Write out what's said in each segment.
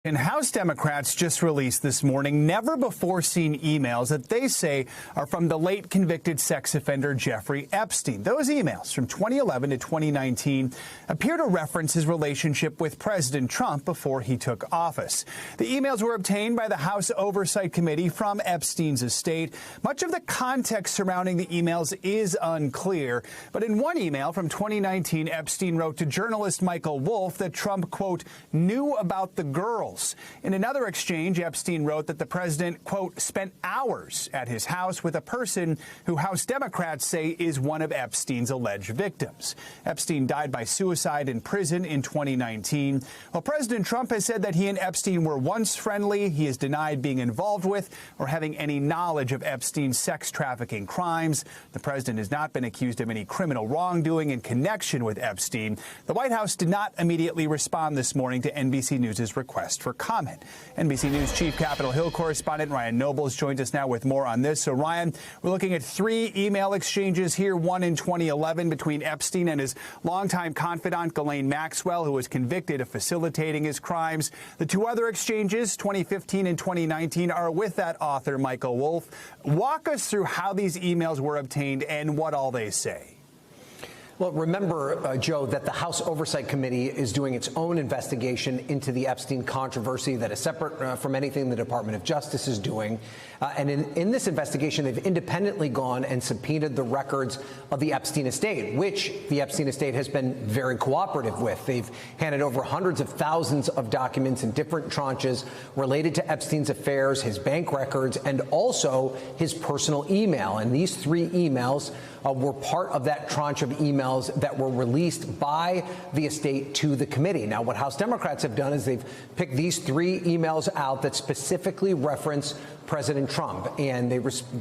And House Democrats just released this morning never-before-seen emails that they say are from the late convicted sex offender Jeffrey Epstein. Those emails from 2011 to 2019 appear to reference his relationship with President Trump before he took office. The emails were obtained by the House Oversight Committee from Epstein's estate. Much of the context surrounding the emails is unclear, but in one email from 2019, Epstein wrote to journalist Michael Wolff that Trump, quote, knew about the girl. In another exchange, Epstein wrote that the president, quote, spent hours at his house with a person who House Democrats say is one of Epstein's alleged victims. Epstein died by suicide in prison in 2019. While President Trump has said that he and Epstein were once friendly, he has denied being involved with or having any knowledge of Epstein's sex trafficking crimes. The president has not been accused of any criminal wrongdoing in connection with Epstein. The White House did not immediately respond this morning to NBC News' request for comment. NBC News Chief Capitol Hill correspondent Ryan Nobles joins us now with more on this. So, Ryan, we're looking at 3 email exchanges here, one in 2011 between Epstein and his longtime confidant, Ghislaine Maxwell, who was convicted of facilitating his crimes. The 2 other exchanges, 2015 and 2019, are with that author, Michael Wolff. Walk us through how these emails were obtained and what all they say. Well, remember, Joe, that the House Oversight Committee is doing its own investigation into the Epstein controversy that is separate from anything the Department of Justice is doing. And in this investigation, they've independently gone and subpoenaed the records of the Epstein estate, which the Epstein estate has been very cooperative with. They've handed over hundreds of thousands of documents in different tranches related to Epstein's affairs, his bank records, and also his personal email. And these 3 emails were part of that tranche of emails that were released by the estate to the committee. Now, what House Democrats have done is they've picked these 3 emails out that specifically reference President Trump, and they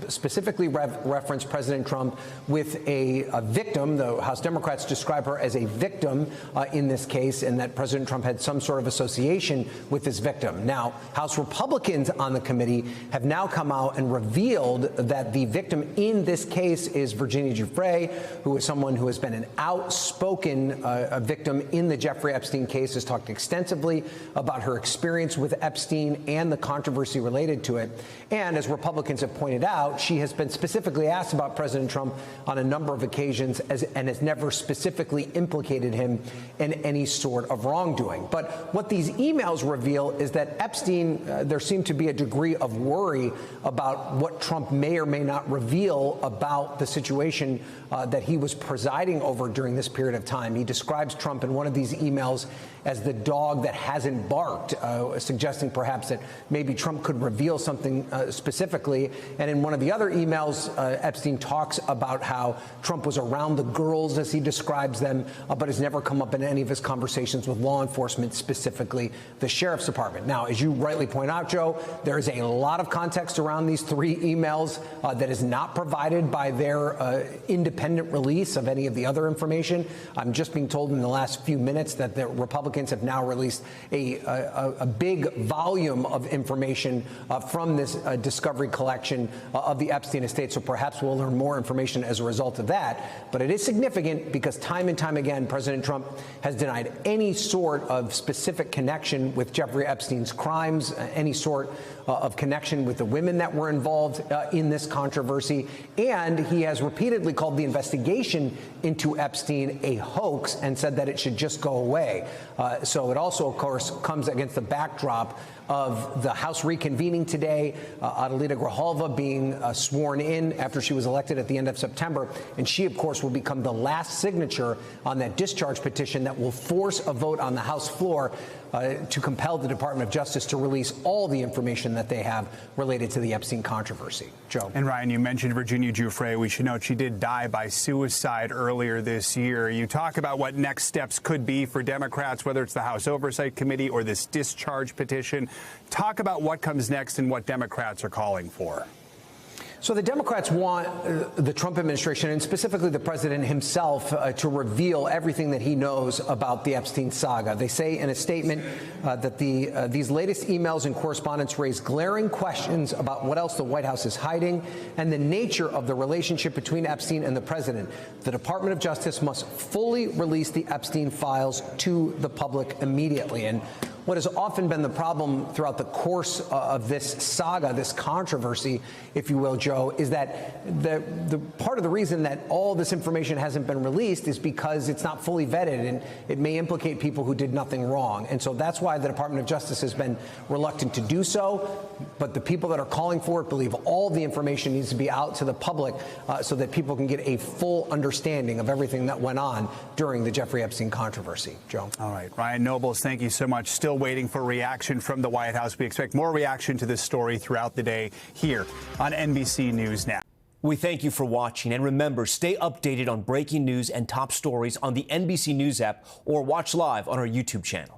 specifically reference President Trump with a victim. The House Democrats describe her as a victim in this case, and that President Trump had some sort of association with this victim. Now, House Republicans on the committee have now come out and revealed that the victim in this case is Virginia Giuffre, who is someone who has been an outspoken victim in the Jeffrey Epstein case, has talked extensively about her experience with Epstein and the controversy related to it. And as Republicans have pointed out, she has been specifically asked about President Trump on a number of occasions and has never specifically implicated him in any sort of wrongdoing. But what these emails reveal is that Epstein, there seemed to be a degree of worry about what Trump may or may not reveal about the situation that he was presiding over during this period of time. He describes Trump in one of these emails as the dog that hasn't barked, suggesting perhaps that maybe Trump could reveal something specifically. And in one of the other emails, Epstein talks about how Trump was around the girls, as he describes them, but has never come up in any of his conversations with law enforcement, specifically the sheriff's department. Now, as you rightly point out, Joe, there is a lot of context around these 3 emails that is not provided by their independent release of any of the other information. I'm just being told in the last few minutes that the Republicans have now released a big volume of information from this discovery collection of the Epstein estate. So perhaps we'll learn more information as a result of that. But it is significant because time and time again, President Trump has denied any sort of specific connection with Jeffrey Epstein's crimes, any sort of connection with the women that were involved in this controversy. And he has repeatedly called the investigation into Epstein a hoax and said that it should just go away. So it also, of course, comes against the backdrop of the House reconvening today, Adelita Grijalva being sworn in after she was elected at the end of September. And she, of course, will become the last signature on that discharge petition that will force a vote on the House floor to compel the Department of Justice to release all the information that they have related to the Epstein controversy. Joe. And Ryan, you mentioned Virginia Giuffre. We should note she did die by suicide earlier this year. You talk about what next steps could be for Democrats, whether it's the House Oversight Committee or this discharge petition. Talk about what comes next and what Democrats are calling for. So the Democrats want the Trump administration, and specifically the president himself, to reveal everything that he knows about the Epstein saga. They say in a statement that these latest emails and correspondence raise glaring questions about what else the White House is hiding and the nature of the relationship between Epstein and the president. The Department of Justice must fully release the Epstein files to the public immediately. And what has often been the problem throughout the course of this saga, this controversy, if you will, Joe, is that the part of the reason that all this information hasn't been released is because it's not fully vetted and it may implicate people who did nothing wrong. And so that's why the Department of Justice has been reluctant to do so. But the people that are calling for it believe all the information needs to be out to the public so that people can get a full understanding of everything that went on during the Jeffrey Epstein controversy. Joe. All right. Ryan Nobles, thank you so much. Still waiting for reaction from the White House. We expect more reaction to this story throughout the day here on NBC News Now. We thank you for watching, and remember, stay updated on breaking news and top stories on the NBC News app or watch live on our YouTube channel.